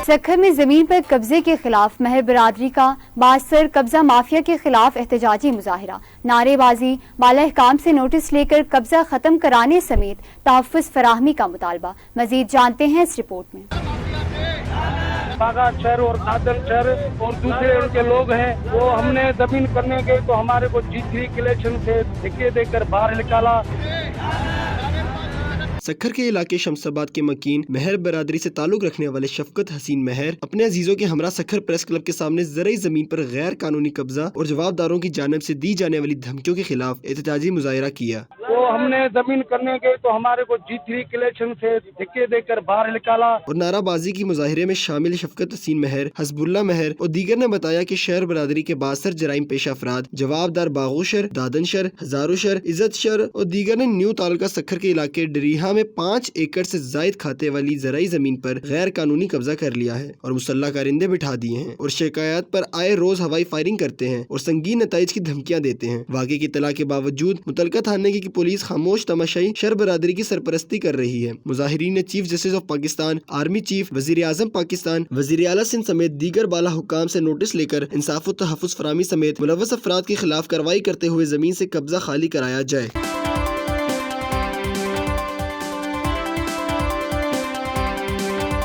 सखर में जमीन पर कब्जे के खिलाफ महर बरादरी का बासर कब्जा माफिया के खिलाफ एहतजाजी मुजाहिरा, नारेबाजी, बाला-ए-काम से नोटिस लेकर कब्जा खत्म कराने समेत तहफ़्फ़ुज़ फराहमी का मुतालबा। मजीद जानते हैं इस रिपोर्ट में। बागा शहर और दादर शहर और दूसरे उनके लोग हैं, वो हमने जमीन करने गए तो हमारे को G3 कलेक्शन से ठेके देकर बाहर निकाला। सखर के इलाके शमसाबाद के मकीन महर बरादरी से ताल्लुक रखने वाले शफकत हसीन महर अपने अजीजों के हमरा सखर प्रेस क्लब के सामने ज़रई ज़मीन पर गैर कानूनी कब्जा और जवाबदारों की जानिब से दी जाने वाली धमकियों के खिलाफ एहतजाजी मुजाहिरा किया। वो हमने जमीन करने गए तो हमारे को G3 कलेक्शन से ठेके देकर बाहर निकाला और नाराबाजी की मुजाहिरे में शामिल शफकत हसीन महर, हसबुल्ला महर और दीगर ने बताया कि शहर बरादरी के बासर जराइम पेशा अफराद जवाबदार बागोशर, दादनशर, हजारोशर, इज्जतशर और दीगर ने न्यू तालुका सखर के इलाके डरीहा में 5 एकड़ से जायद खाते वाली ज़राई ज़मीन पर गैर कानूनी कब्जा कर लिया है और मुसल्लह कारिंदे बिठा दिए हैं और शिकायत पर आए रोज हवाई फायरिंग करते हैं और संगीन नताइज की धमकियां देते हैं। वाक़े की इत्तला के बावजूद मुतलका थाने की पुलिस खामोश तमाशाई शहर बरादरी की सरपरस्ती कर रही है। मुजाहिरीन ने chief justice of Pakistan, army chief, वज़ीर आज़म पाकिस्तान, वज़ीर आला सिंध समेत दीगर बाला हुक्काम से नोटिस लेकर इंसाफ और तहफ़्फ़ुज़ फराहमी समेत मुलव्वस अफराद के खिलाफ कार्रवाई करते हुए जमीन से कब्जा खाली कराया जाए।